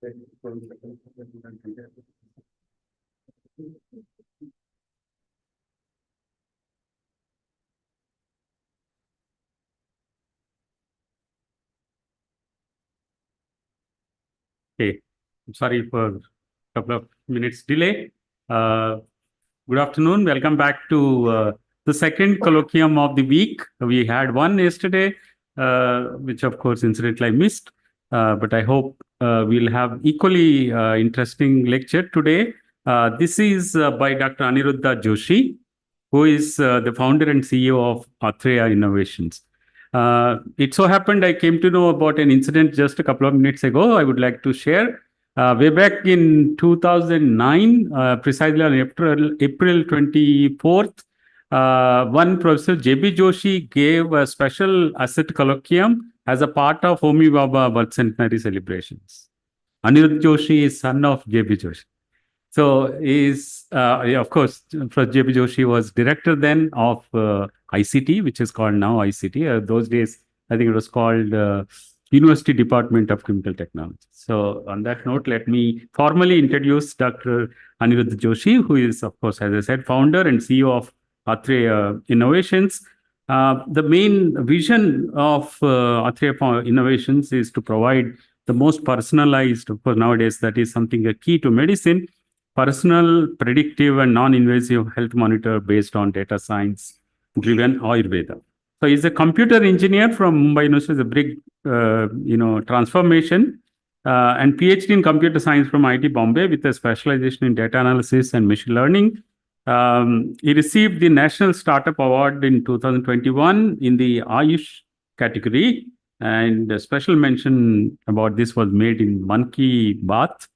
Okay, sorry for a couple of minutes delay. Uh, Good afternoon. Welcome back to the second colloquium of the week. We had one yesterday, which of course incidentally I missed, but I hope we'll have equally interesting lecture today. This is by Dr. Aniruddha Joshi, who is the founder and CEO of Atreya Innovations. It so happened I came to know about an incident just a couple of minutes ago. I would like to share. Way back in 2009, precisely on April 24th, one Professor J.B. Joshi gave a special asset colloquium as a part of Homi Baba birth centenary celebrations. Aniruddha Joshi is son of J.B. Joshi. So yeah, of course, J.B. Joshi was director then of ICT, which is called now ICT. Those days, I think it was called University Department of Chemical Technology. So on that note, let me formally introduce Dr. Aniruddha Joshi, who is, of course, as I said, founder and CEO of Atreya Innovations. The main vision of Atreya Innovations is to provide the most personalized, of course, nowadays that is something a key to medicine, personal, predictive, and non-invasive health monitor based on data science driven Ayurveda. So he's a computer engineer from Mumbai University. It's a big, transformation, and PhD in computer science from IIT Bombay with a specialization in data analysis and machine learning. He received the National Startup Award in 2021 in the Ayush category, and a special mention about this was made in Man Ki Baat.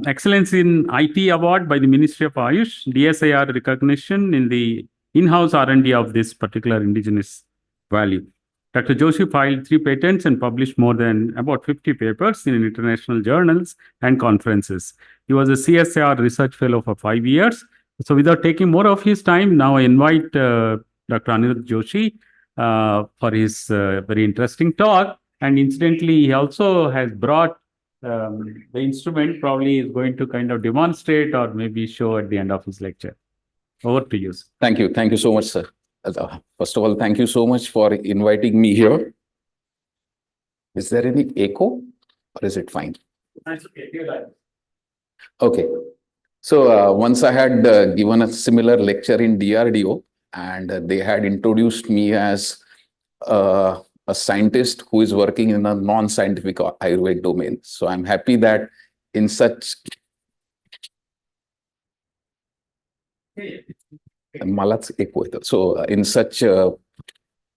Excellence in IT Award by the Ministry of Ayush, DSIR recognition in the in-house R&D of this particular indigenous value. Dr. Joshi filed 3 patents and published more than about 50 papers in international journals and conferences. He was a CSIR research fellow for 5 years. So without taking more of his time, now I invite Dr. Aniruddha Joshi for his very interesting talk. And incidentally, he also has brought the instrument, probably is going to kind of demonstrate or maybe show at the end of his lecture. Over to you. Thank you. Thank you so much, sir. First of all, thank you so much for inviting me here. Is there any echo or is it fine? That's okay. You're right. Okay. So once I had given a similar lecture in DRDO, and they had introduced me as a scientist who is working in a non-scientific Ayurvedic domain. So I'm happy that in such so in such a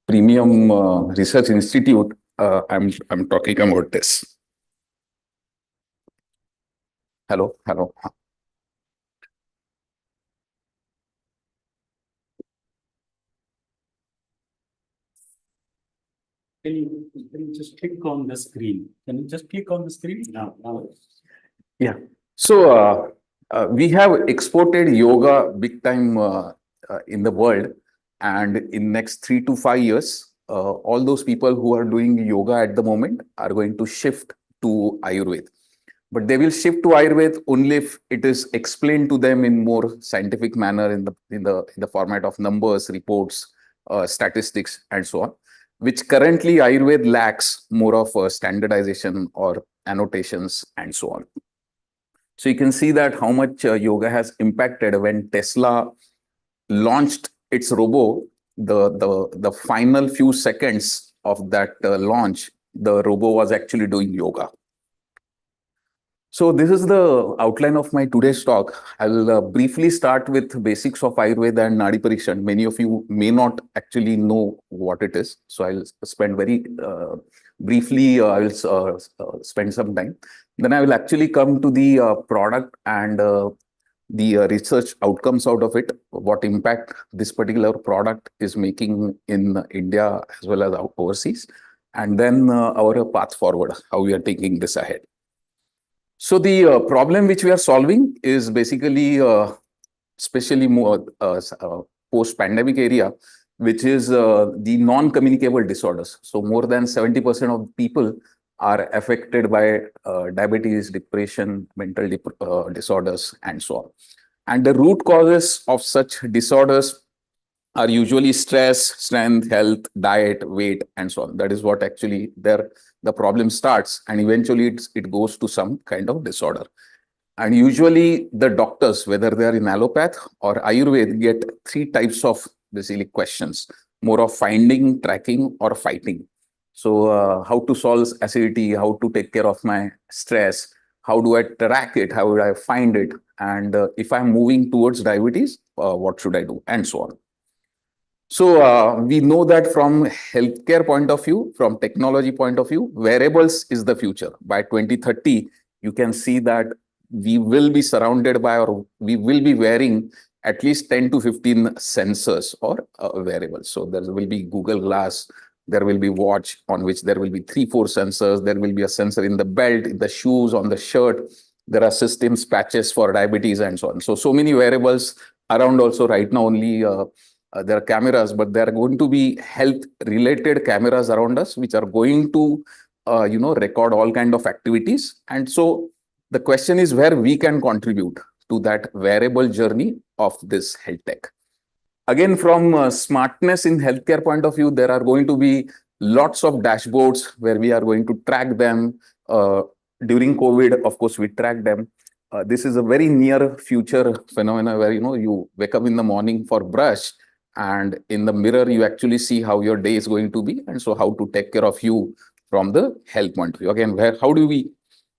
premium research institute, I'm talking about this. Hello. Can you just click on the screen? Can you just click on the screen now? Yeah. So we have exported yoga big time in the world, and in next 3 to 5 years, all those people who are doing yoga at the moment are going to shift to Ayurveda. But they will shift to Ayurveda only if it is explained to them in more scientific manner in the format of numbers, reports, statistics, and so on, which currently Ayurveda lacks more of standardization or annotations and so on. So you can see that how much yoga has impacted. When Tesla launched its robo, the final few seconds of that launch, the robo was actually doing yoga. So this is the outline of my today's talk. I'll briefly start with basics of Ayurveda and Nadi Parikshan. Many of you may not actually know what it is. So I'll spend very briefly, I'll spend some time. Then I will actually come to the product and the research outcomes out of it, what impact this particular product is making in India as well as overseas, and then our path forward, how we are taking this ahead. So the problem which we are solving is basically, especially more post-pandemic area, which is the non-communicable disorders. So more than 70% of people are affected by diabetes, depression, mental disorders, and so on. And the root causes of such disorders are usually stress, strength, health, diet, weight, and so on. That is what actually the problem starts, and eventually it goes to some kind of disorder. And usually the doctors, whether they are in allopath or Ayurveda, get three types of basically questions: more of finding, tracking, or fighting. So how to solve acidity, how to take care of my stress, how do I track it, how do I find it, and if I'm moving towards diabetes, what should I do, and so on. So we know that from healthcare point of view, from technology point of view, wearables is the future. By 2030, you can see that we will be surrounded by, or we will be wearing at least 10 to 15 sensors or wearables. So there will be Google Glass, there will be watch on which there will be 3, 4 sensors. There will be a sensor in the belt, in the shoes, on the shirt. There are systems, patches for diabetes, and so on. So many wearables around also right now. Only there are cameras, but there are going to be health related cameras around us, which are going to, record all kind of activities. And so the question is where we can contribute to that wearable journey of this health tech. Again, from smartness in healthcare point of view, there are going to be lots of dashboards where we are going to track them. During COVID, of course, we track them. This is a very near future phenomena where, you wake up in the morning for brush, and in the mirror, you actually see how your day is going to be, and so how to take care of you from the health point of view. Again, how do we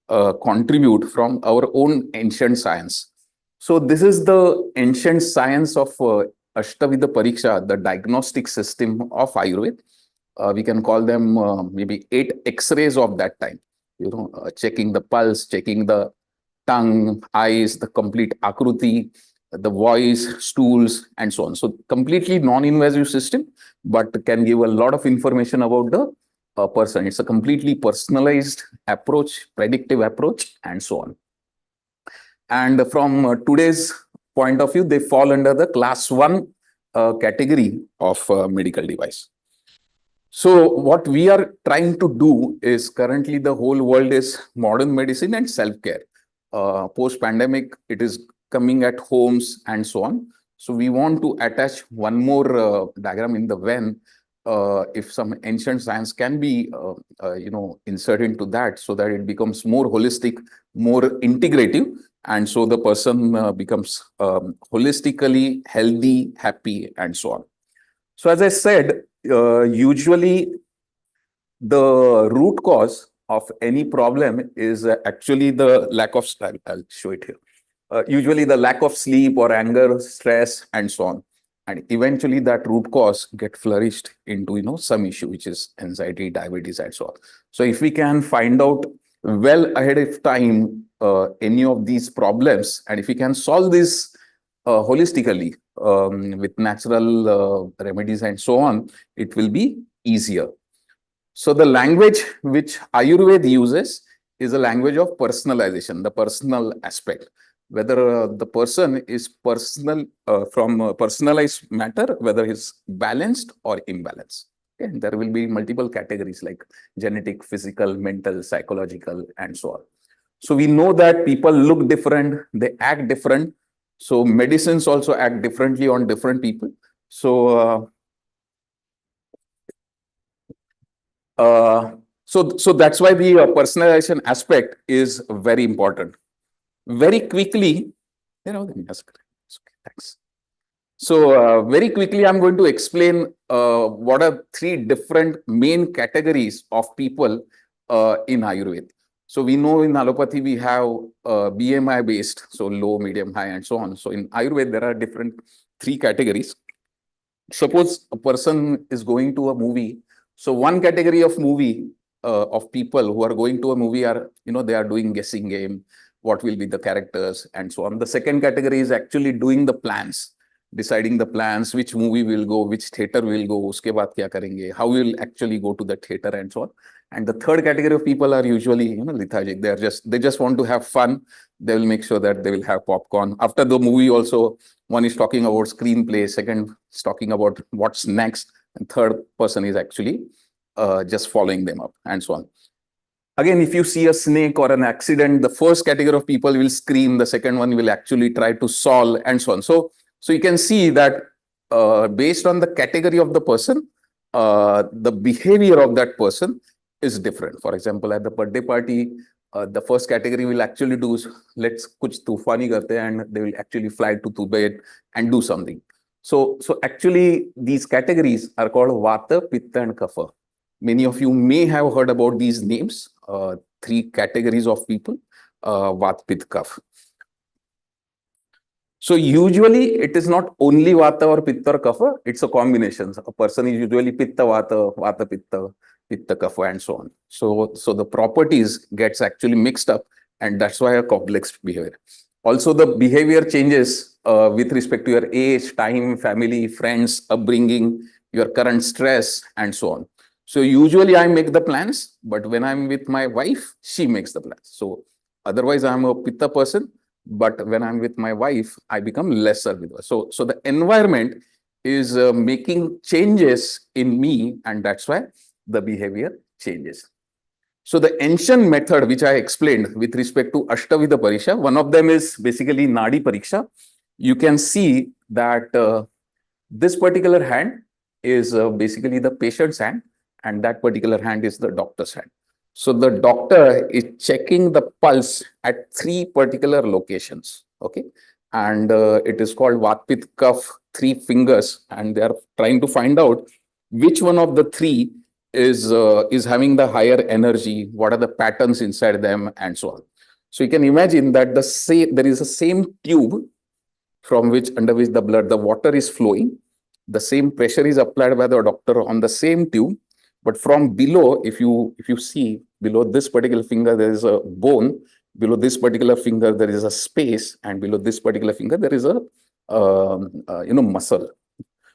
contribute from our own ancient science? So this is the ancient science of Ashtavidha Pariksha, the diagnostic system of Ayurveda. We can call them maybe 8 X-rays of that time. Checking the pulse, checking the tongue, eyes, the complete akruti, the voice, stools, and so on. So completely non-invasive system, but can give a lot of information about the person. It's a completely personalized approach, predictive approach, and so on. And from today's point of view, they fall under the class 1 category of medical device. So what we are trying to do is, currently the whole world is modern medicine and self-care. Post-pandemic, it is coming at homes and so on. So we want to attach one more diagram in the when, if some ancient science can be, inserted into that, so that it becomes more holistic, more integrative, and so the person becomes holistically healthy, happy, and so on. So as I said, usually the root cause of any problem is actually the lack of sleep. I'll show it here. Usually the lack of sleep or anger, stress, and so on. And eventually that root cause get flourished into, some issue, which is anxiety, diabetes, and so on. So if we can find out well ahead of time any of these problems, and if we can solve this holistically with natural remedies and so on, it will be easier. So the language which Ayurveda uses is a language of personalization, the personal aspect. Whether the person is personal from personalized matter, whether he's balanced or imbalanced. Okay? And there will be multiple categories like genetic, physical, mental, psychological, and so on. So we know that people look different, they act different. So medicines also act differently on different people. So so that's why the personalization aspect is very important. Very quickly, thanks. So very quickly, I'm going to explain what are 3 different main categories of people in Ayurveda. So we know in allopathy we have BMI based, so low, medium, high, and so on. So in Ayurveda there are different 3 categories. Suppose a person is going to a movie. So one category of movie of people who are going to a movie are, they are doing guessing game, what will be the characters, and so on. The second category is actually doing the plans, deciding the plans, which movie will go, which theater will go, uske baad kya karenge, how we will actually go to the theater, and so on. And the third category of people are usually, lethargic. They just want to have fun. They will make sure that they will have popcorn. After the movie also, one is talking about screenplay, second is talking about what's next, and third person is actually just following them up, and so on. Again, if you see a snake or an accident, the first category of people will scream, the second one will actually try to solve, and so on. So you can see that based on the category of the person, the behavior of that person is different. For example, at the birthday party, the first category will actually do, let's kuch tufani karte, and they will actually fly to Tibet and do something. So actually, these categories are called Vata, Pitta, and Kapha. Many of you may have heard about these names, three categories of people, Vat, Pitta, Kapha. So usually it is not only Vata or Pitta or Kapha, it's a combination. A person is usually Pitta, Vata, Vata, Pitta, Pitta, Kapha, and so on. So the properties gets actually mixed up, and that's why a complex behavior. Also, the behavior changes with respect to your age, time, family, friends, upbringing, your current stress, and so on. So usually I make the plans, but when I'm with my wife, she makes the plans. So otherwise I'm a Pitta person, but when I'm with my wife, I become lesser with her. So the environment is making changes in me, and that's why the behavior changes. So the ancient method which I explained with respect to Ashtavida Pariksha, one of them is basically Nadi Pariksha. You can see that this particular hand is basically the patient's hand, and that particular hand is the doctor's hand. So the doctor is checking the pulse at three particular locations, okay? And it is called Vatpit Kaph, three fingers, and they are trying to find out which one of the three is having the higher energy, what are the patterns inside them, and so on. So you can imagine that there is the same tube from which under which the water is flowing. The same pressure is applied by the doctor on the same tube, but from below, if you see below this particular finger, there is a bone. Below this particular finger, there is a space, and below this particular finger, there is a muscle.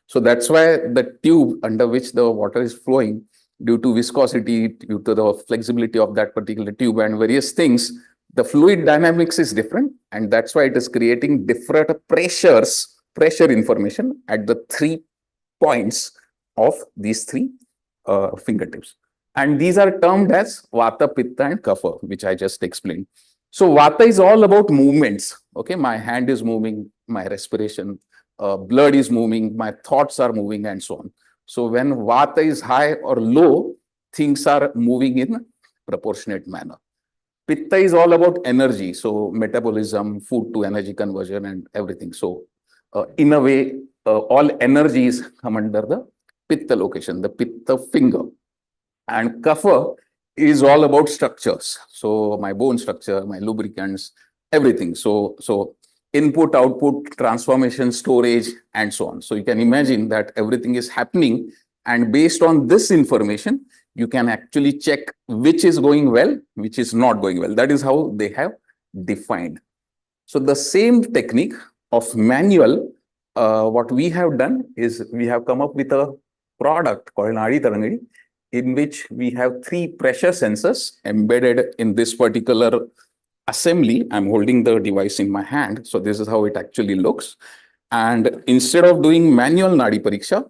So that's why the tube under which the water is flowing, due to viscosity, due to the flexibility of that particular tube and various things, the fluid dynamics is different, and that's why it is creating different pressure information at the 3 points of these 3 fingertips. And these are termed as Vata, Pitta, and Kapha, which I just explained. So Vata is all about movements. Okay, my hand is moving, my respiration, blood is moving, my thoughts are moving, and so on. So when Vata is high or low, things are moving in proportionate manner. Pitta is all about energy, so metabolism, food to energy conversion, and everything. So in a way, all energies come under the Pitta location, the Pitta finger. And Kapha is all about structures. So my bone structure, my lubricants, everything. So input, output, transformation, storage, and so on. So you can imagine that everything is happening, and based on this information, you can actually check which is going well, which is not going well. That is how they have defined. So the same technique of manual, what we have done is we have come up with a product called Nadi Tarangadi, in which we have 3 pressure sensors embedded in this particular assembly. I'm holding the device in my hand, so this is how it actually looks. And instead of doing manual Nadi Pariksha,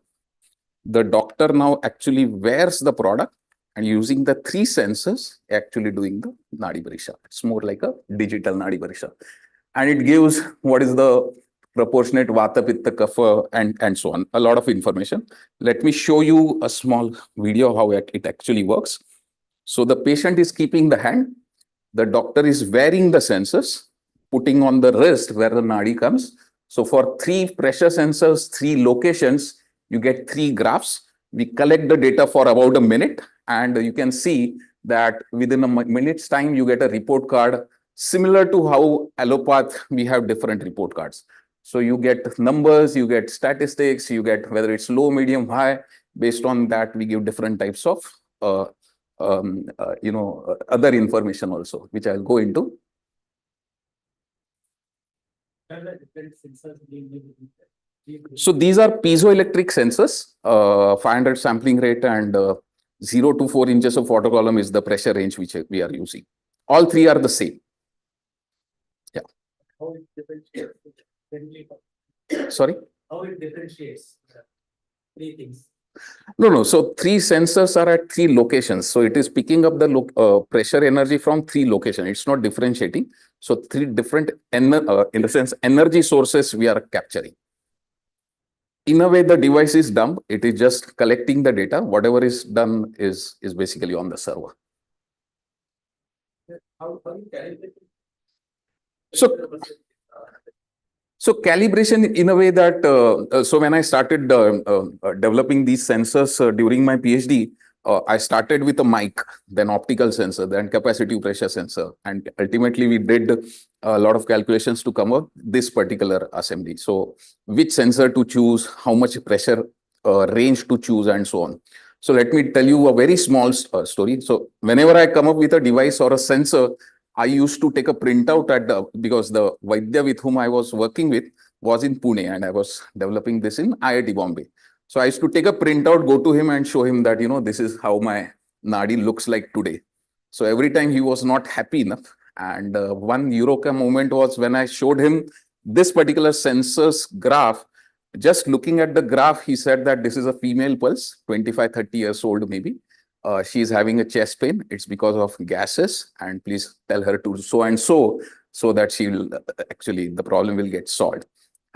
the doctor now actually wears the product, and using the 3 sensors, actually doing the Nadi Pariksha. It's more like a digital Nadi Pariksha. And it gives what is the proportionate Vata, Pitta, Kapha, and so on. A lot of information. Let me show you a small video of how it actually works. So the patient is keeping the hand. The doctor is wearing the sensors, putting on the wrist where the nadi comes. So for 3 pressure sensors, 3 locations, you get 3 graphs. We collect the data for about a minute, and you can see that within a minute's time, you get a report card similar to how allopath, we have different report cards. So you get numbers, you get statistics, you get whether it's low, medium, high. Based on that, we give different types of other information also, which I'll go into. So these are piezoelectric sensors, 500 sampling rate, and 0 to 4 inches of water column is the pressure range which we are using. All 3 are the same. Yeah. How it differentiates? Sorry? How it differentiates? 3 things. No. So three sensors are at three locations. So it is picking up the pressure energy from three locations. It's not differentiating. So three different, in the sense, energy sources we are capturing. In a way, the device is dumb. It is just collecting the data. Whatever is done is basically on the server. How you calibrate it? So So calibration in a way that, so when I started developing these sensors during my PhD, I started with a mic, then optical sensor, then capacitive pressure sensor. And ultimately we did a lot of calculations to come up this particular assembly. So which sensor to choose, how much pressure range to choose and so on. So let me tell you a very small story. So whenever I come up with a device or a sensor, I used to take a printout because the Vaidya with whom I was working with was in Pune and I was developing this in IIT Bombay. So I used to take a printout, go to him and show him that, this is how my Nadi looks like today. So every time he was not happy enough. And one Eureka moment was when I showed him this particular sensor's graph. Just looking at the graph, he said that this is a female pulse, 25, 30 years old maybe. She is having a chest pain. It's because of gases, and please tell her to so and so that she will actually the problem will get solved.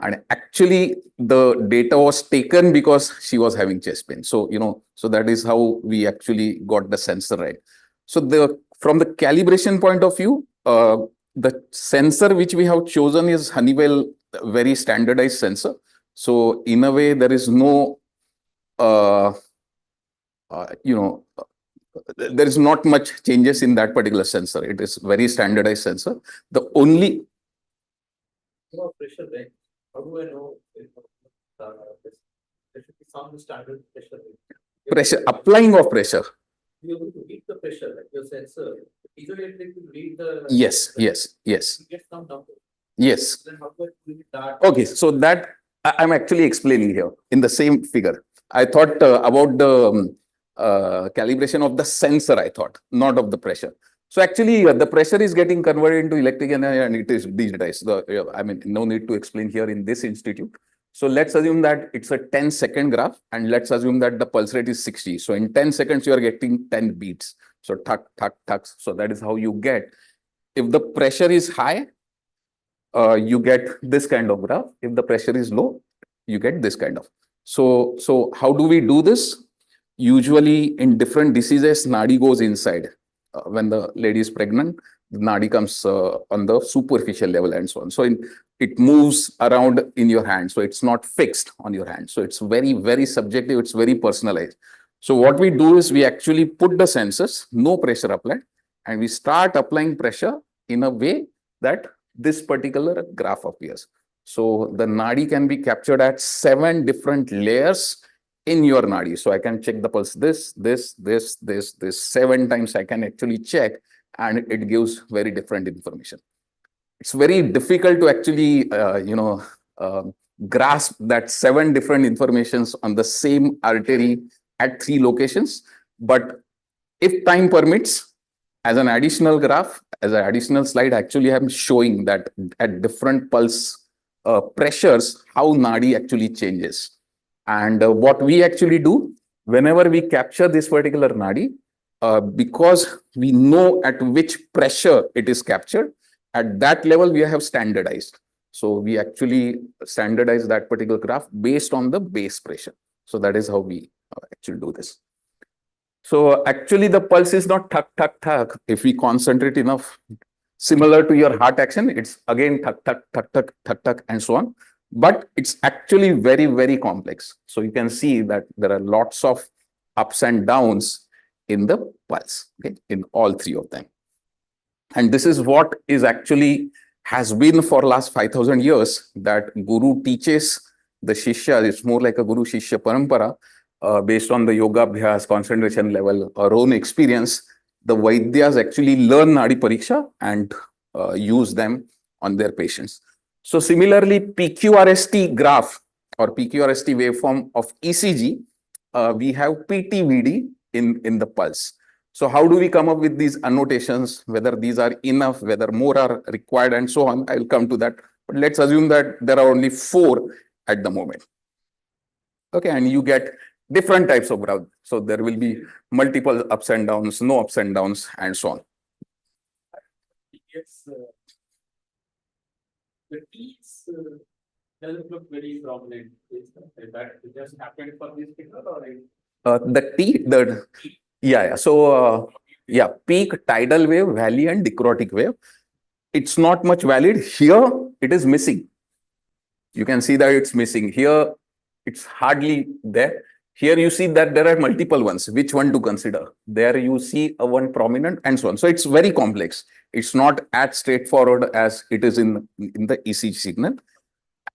And actually, the data was taken because she was having chest pain. So so that is how we actually got the sensor right. So from the calibration point of view, the sensor which we have chosen is Honeywell, very standardized sensor. So in a way, there is no there is not much changes in that particular sensor. It is very standardized sensor. The only pressure range. How do I know there should be some standard pressure range? pressure, applying of pressure. You're able to read the pressure, like your sensor. Piezoelectric will read the Yes. You get some number. Yes. Then how do I read that? Okay, so that I'm actually explaining here in the same figure. I thought about the calibration of the sensor, I thought, not of the pressure. So actually, the pressure is getting converted into electric energy and it is digitized. I mean, no need to explain here in this institute. So let's assume that it's a 10-second graph and let's assume that the pulse rate is 60. So in 10 seconds, you are getting 10 beats. So tuck, tuck, tuck. So that is how you get. If the pressure is high, you get this kind of graph. If the pressure is low, you get this kind of. So how do we do this? Usually in different diseases, Nadi goes inside. When the lady is pregnant, the Nadi comes on the superficial level and so on. So it moves around in your hand. So it's not fixed on your hand. So it's very, very subjective. It's very personalized. So what we do is we actually put the sensors, no pressure applied, and we start applying pressure in a way that this particular graph appears. So the Nadi can be captured at 7 different layers in your Nadi. So I can check the pulse, this, 7 times I can actually check, and it gives very different information. It's very difficult to actually, grasp that 7 different informations on the same artery at 3 locations. But if time permits, as an additional graph, as an additional slide, actually I'm showing that at different pulse pressures, how Nadi actually changes. And what we actually do, whenever we capture this particular Nadi, because we know at which pressure it is captured, at that level we have standardized. So we actually standardize that particular graph based on the base pressure. So that is how we actually do this. So actually the pulse is not thak, thak, thak. If we concentrate enough, similar to your heart action, it's again thak, thak, thak, thak, thak, thak, and so on. But it's actually very, very complex. So you can see that there are lots of ups and downs in the pulse, okay, in all 3 of them. And this is what is actually has been for last 5,000 years, that Guru teaches the Shishya. It's more like a Guru Shishya Parampara. Based on the yoga abhyas, concentration level, our own experience, the Vaidyas actually learn Nadi Pariksha and use them on their patients. So similarly, PQRST graph or PQRST waveform of ECG, we have PTVD in the pulse. So how do we come up with these annotations, whether these are enough, whether more are required and so on? I'll come to that. But let's assume that there are only 4 at the moment. Okay, and you get different types of brow. So there will be multiple ups and downs, no ups and downs, and so on. Yes, the teeth doesn't look very prominent. Is that just happened for this picture or? The T, yeah. So, yeah, peak, tidal wave, valley, and dichrotic wave. It's not much valid. Here, it is missing. You can see that it's missing. Here, it's hardly there. Here, you see that there are multiple ones. Which one to consider? There, you see a one prominent and so on. So, it's very complex. It's not as straightforward as it is in the ECG signal.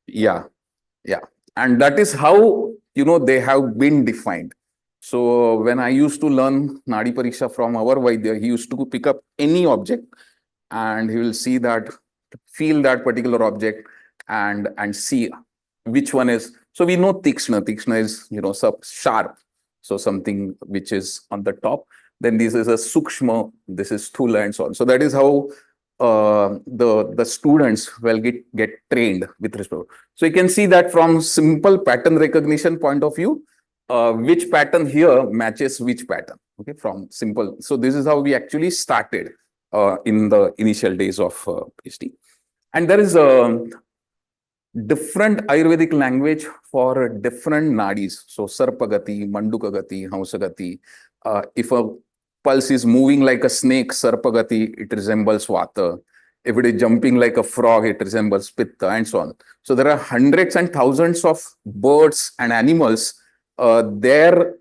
Yeah, yeah. And that is how, they have been defined. So when I used to learn Nadi Pariksha from our Vaidya, he used to pick up any object and he will see that, feel that particular object and see which one is. So we know Tikshna. Tikshna is, sharp. So something which is on the top. Then this is a Sukshma, this is Sthula and so on. So that is how the students will get trained with respect. So you can see that from simple pattern recognition point of view, which pattern here matches which pattern. Okay, from simple. So this is how we actually started in the initial days of PhD. And there is a different Ayurvedic language for different nadis. So Sarpagati, Mandukagati, Hamsagati. If a pulse is moving like a snake, Sarpagati, it resembles Vata. If it is jumping like a frog, it resembles Pitta, and so on. So there are hundreds and thousands of birds and animals. Their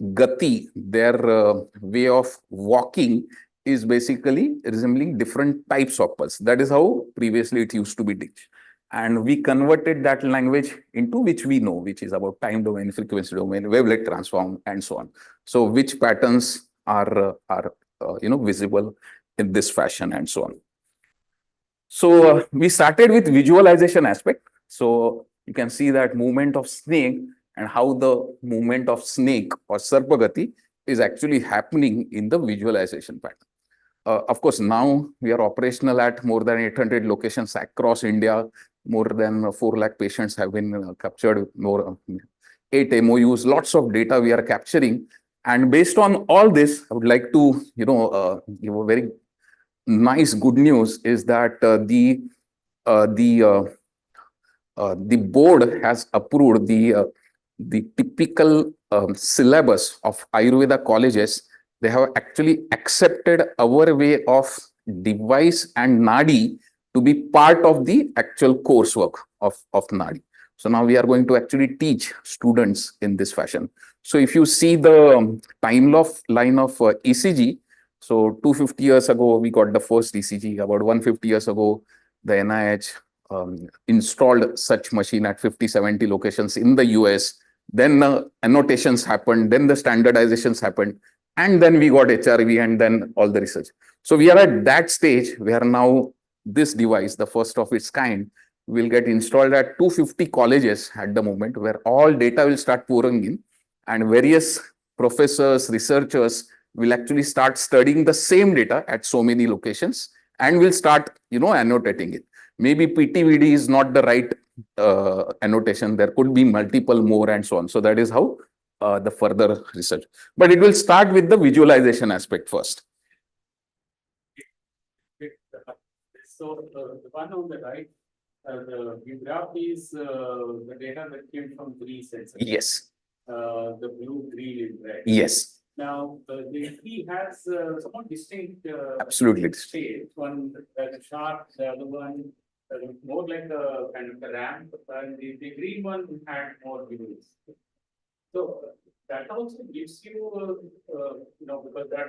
gati, their way of walking is basically resembling different types of pulse. That is how previously it used to be teach. And we converted that language into which we know, which is about time domain, frequency domain, wavelet transform, and so on. So which patterns are visible in this fashion and so on. So we started with visualization aspect. So you can see that movement of snake and how the movement of snake or Sarpagati is actually happening in the visualization pattern. Of course, now we are operational at more than 800 locations across India. More than 4 lakh patients have been captured, more 8 MOUs, lots of data we are capturing. And based on all this, I would like to, give a very nice good news is that the board has approved the typical syllabus of Ayurveda colleges. They have actually accepted our way of device and Nadi to be part of the actual coursework of Nadi. So now we are going to actually teach students in this fashion. So if you see the timeline of ECG, so 250 years ago, we got the first ECG. About 150 years ago, the NIH installed such machine at 50, 70 locations in the US. Then annotations happened, then the standardizations happened, and then we got HRV and then all the research. So we are at that stage where now this device, the first of its kind, will get installed at 250 colleges at the moment, where all data will start pouring in and various professors, researchers will actually start studying the same data at so many locations and will start, annotating it. Maybe PTVD is not the right annotation. There could be multiple more and so on. So that is how the further research. But it will start with the visualization aspect first. So the one on the right, the graph is the data that came from 3 sensors. Yes. The blue, green, and red. Yes. Now, the tree has somewhat distinct Absolutely. shapes. One sharp, the other one more like a kind of a ramp, and the green one had more wheels. So that also gives you, because that